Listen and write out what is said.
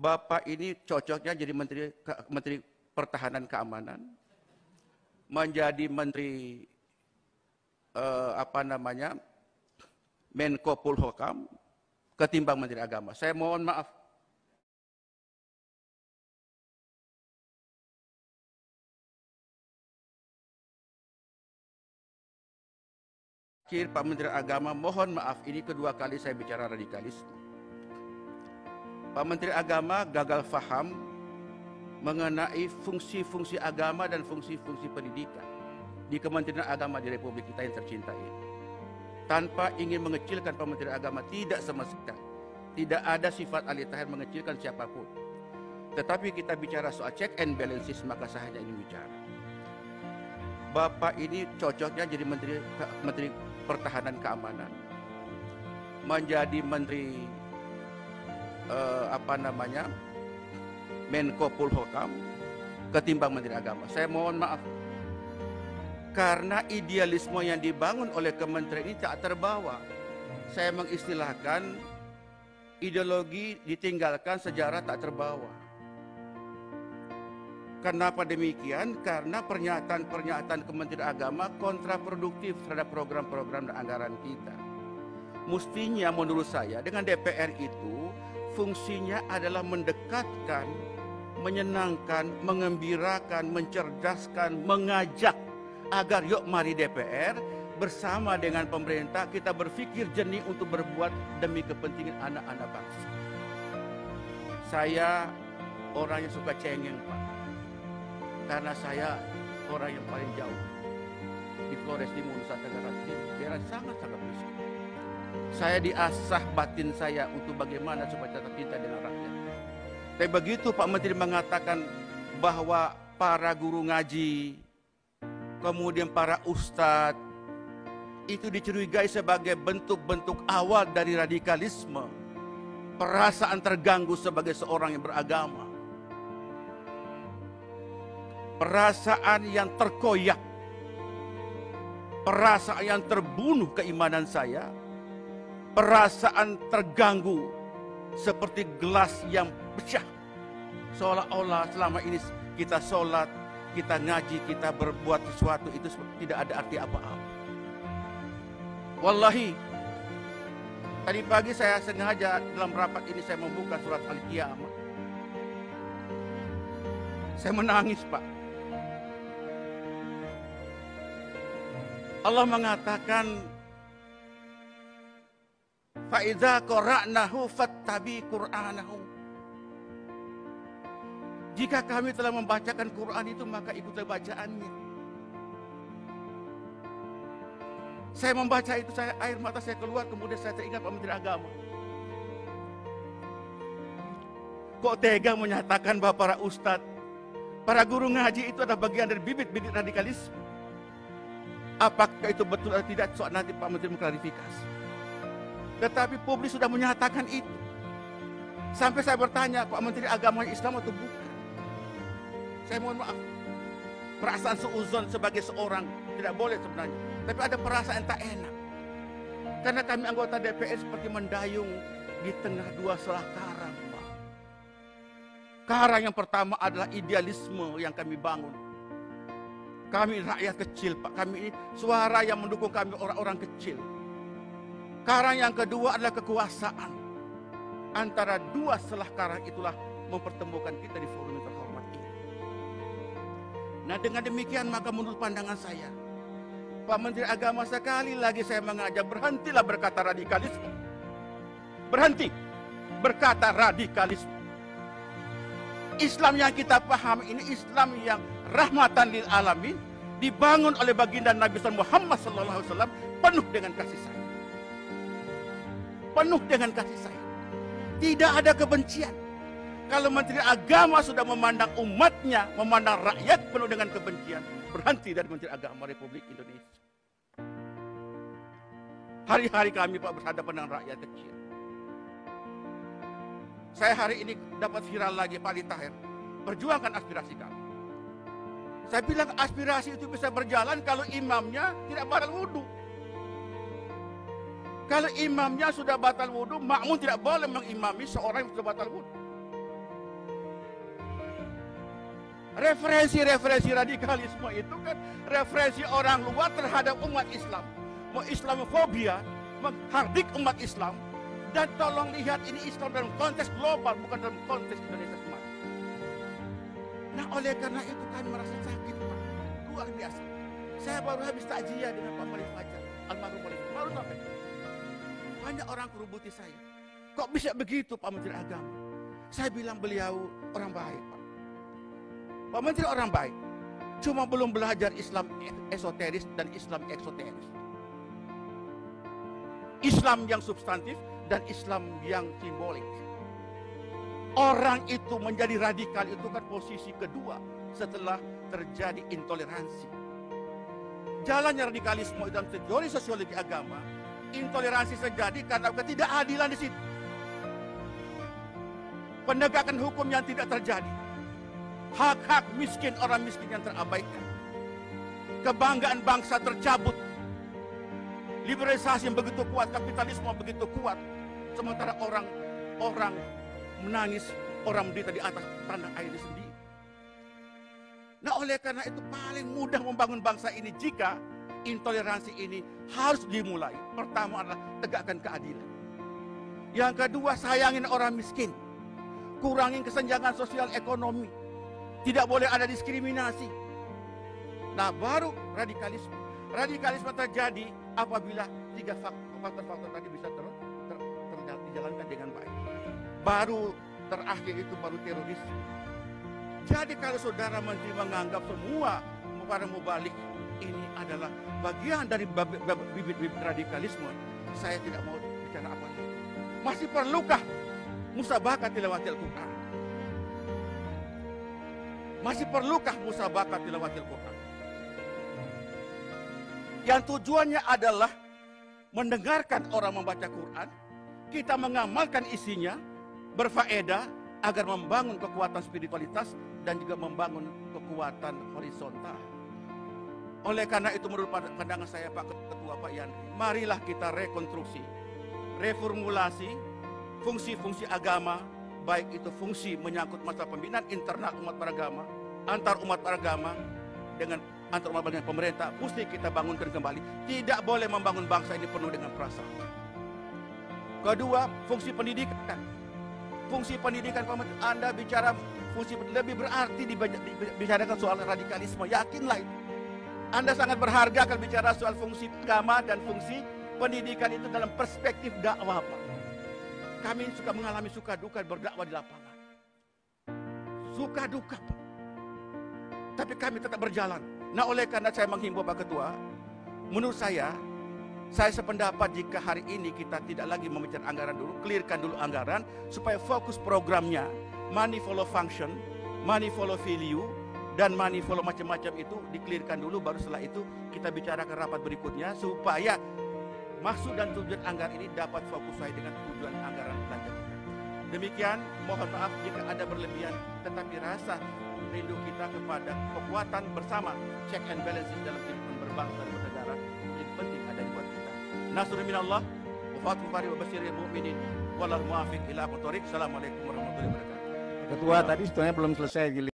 Bapak ini cocoknya jadi Menteri Pertahanan Keamanan, menjadi Menteri Menko Polhukam ketimbang Menteri Agama. Saya mohon maaf. Pak Menteri Agama, mohon maaf, ini kedua kali saya bicara radikalisme. Pak Menteri Agama gagal faham mengenai fungsi-fungsi agama dan fungsi-fungsi pendidikan di Kementerian Agama di Republik kita yang tercinta ini. Tanpa ingin mengecilkan Pak Menteri Agama, tidak sama sekali. Tidak ada sifat alih tahir mengecilkan siapapun. Tetapi kita bicara soal check and balances, maka saya hanya ingin bicara. Bapak ini cocoknya jadi Menteri Pertahanan Keamanan, menjadi Menteri Menko Polhukam ketimbang Menteri Agama. Saya mohon maaf, karena idealisme yang dibangun oleh kementerian ini tak terbawa. Saya mengistilahkan ideologi ditinggalkan, sejarah tak terbawa. Kenapa demikian? Karena pernyataan-pernyataan Kementerian Agama kontraproduktif terhadap program-program dan anggaran kita. Mestinya menurut saya dengan DPR itu fungsinya adalah mendekatkan, menyenangkan, mengembirakan, mencerdaskan, mengajak agar yuk mari DPR bersama dengan pemerintah kita berpikir jernih untuk berbuat demi kepentingan anak-anak bangsa. Saya orang yang suka cengeng, Pak. Karena saya orang yang paling jauh di Flores Timur, Nusa Tenggara Timur, daerah sangat-sangat miskin. Saya diasah batin saya untuk bagaimana supaya tetap cinta dengan rakyat. Tapi begitu Pak Menteri mengatakan bahwa para guru ngaji, kemudian para ustadz, itu dicurigai sebagai bentuk-bentuk awal dari radikalisme, perasaan terganggu sebagai seorang yang beragama. Perasaan yang terkoyak, perasaan yang terbunuh keimanan saya, perasaan terganggu seperti gelas yang pecah. Seolah-olah selama ini kita sholat, kita ngaji, kita berbuat sesuatu itu tidak ada arti apa-apa. Wallahi, tadi pagi saya sengaja dalam rapat ini saya membuka surat Al-Qiyamah. Saya menangis, Pak. Allah mengatakan, "Fa'idza qara'nahu fattabi Qur'anahu." Jika kami telah membacakan Quran itu, maka ikutlah bacaannya. Saya membaca itu, air mata saya keluar, kemudian saya teringat Pak Menteri Agama. Kok tega menyatakan bahwa para ustadz, para guru ngaji itu adalah bagian dari bibit-bibit radikalisme? Apakah itu betul atau tidak? Soal nanti Pak Menteri mengklarifikasi. Tetapi publik sudah menyatakan itu. Sampai saya bertanya, Pak Menteri Agama Islam atau bukan? Saya mohon maaf. Perasaan seuzon sebagai seorang tidak boleh sebenarnya. Tapi ada perasaan tak enak. Karena kami anggota DPR seperti mendayung di tengah dua selah karang, Pak. Karang yang pertama adalah idealisme yang kami bangun. Kami rakyat kecil, Pak. Kami ini suara yang mendukung kami orang-orang kecil. Karang yang kedua adalah kekuasaan. Antara dua selah karang itulah mempertemukan kita di forum yang terhormat ini. Nah, dengan demikian maka menurut pandangan saya, Pak Menteri Agama, sekali lagi saya mengajak, berhentilah berkata radikalisme. Berhenti berkata radikalisme. Islam yang kita paham ini Islam yang rahmatan lil alamin, dibangun oleh baginda Nabi Muhammad SAW, penuh dengan kasih sayang. Penuh dengan kasih sayang. Tidak ada kebencian. Kalau Menteri Agama sudah memandang umatnya, memandang rakyat penuh dengan kebencian, berhenti dari Menteri Agama Republik Indonesia. Hari-hari kami, Pak, berhadapan dengan rakyat kecil. Saya hari ini dapat viral lagi Pak Ali Tahir, perjuangkan aspirasi kami. Saya bilang aspirasi itu bisa berjalan kalau imamnya tidak batal wudhu. Kalau imamnya sudah batal wudhu, makmum tidak boleh mengimami seorang yang sudah batal wudhu. Referensi-referensi radikalisme itu kan referensi orang luar terhadap umat Islam. Mau Islamofobia, menghardik umat Islam. Dan tolong lihat ini Islam dalam konteks global, bukan dalam konteks Indonesia semata. Nah oleh karena itu kami merasa sakit Pak, luar biasa. Saya baru habis takziah dengan Pak Khalif Fajar, almarhum Khalif, baru sampai. Banyak orang kerubuti saya. Kok bisa begitu Pak Menteri Agama? Saya bilang beliau orang baik Pak. Pak Menteri orang baik, cuma belum belajar Islam esoteris dan Islam eksoteris. Islam yang substantif dan Islam yang simbolik. Orang itu menjadi radikal itu kan posisi kedua setelah terjadi intoleransi. Jalannya radikalisme dalam teori sosiologi agama, intoleransi terjadi karena ketidakadilan di situ. Penegakan hukum yang tidak terjadi. Hak-hak miskin, orang miskin yang terabaikan. Kebanggaan bangsa tercabut. Liberalisasi yang begitu kuat, kapitalisme yang begitu kuat. Sementara orang menangis, orang menderita di atas tanah air sendiri. Nah oleh karena itu paling mudah membangun bangsa ini jika intoleransi ini harus dimulai. Pertama adalah tegakkan keadilan. Yang kedua, sayangin orang miskin. Kurangin kesenjangan sosial ekonomi. Tidak boleh ada diskriminasi. Nah baru radikalisme. Radikalisme terjadi apabila tiga faktor-faktor tadi bisa dijalankan dengan baik. Baru terakhir itu baru teroris. Jadi kalau saudara menteri menganggap semua para mubalik ini adalah bagian dari bibit-bibit radikalisme, saya tidak mau bicara apa lagi. Masih perlukah musabaqah tilawatil Quran? Masih perlukah musabaqah tilawatil Quran? Yang tujuannya adalah mendengarkan orang membaca Quran, kita mengamalkan isinya, berfaedah agar membangun kekuatan spiritualitas dan juga membangun kekuatan horizontal. Oleh karena itu menurut pandangan saya Pak Ketua Pak Yandri, marilah kita rekonstruksi, reformulasi fungsi-fungsi agama, baik itu fungsi menyangkut masalah pembinaan internal umat beragama, antar umat beragama dengan antar umat beragama pemerintah, mesti kita bangunkan kembali. Tidak boleh membangun bangsa ini penuh dengan perasaan. Kedua, fungsi pendidikan. Fungsi pendidikan, Anda bicara fungsi lebih berarti dibicarakan soal radikalisme. Yakinlah itu. Anda sangat berharga kalau bicara soal fungsi agama dan fungsi pendidikan itu dalam perspektif dakwah, Pak. Kami suka mengalami suka duka berdakwah di lapangan. Suka duka, Pak. Tapi kami tetap berjalan. Nah oleh karena saya menghimbau Pak Ketua, menurut saya sependapat jika hari ini kita tidak lagi membicarakan anggaran dulu, clearkan dulu anggaran supaya fokus programnya money follow function, money follow value, dan money follow macam-macam itu di-clearkan dulu, baru setelah itu kita bicarakan rapat berikutnya supaya maksud dan tujuan anggaran ini dapat fokus sesuai dengan tujuan anggaran belanja kita. Demikian, mohon maaf jika ada berlebihan, tetapi rasa rindu kita kepada kekuatan bersama, check and balances dalam kehidupan berbangsa dan bernegara yang penting ada di buat kita. Nasrul minallah, wa fathul qarib wa basyiril mu'minin, wallahu muwaffiq ila aqwamit thoriq. Assalamualaikum warahmatullahi wabarakatuh. Ketua tadi sebetulnya belum selesai.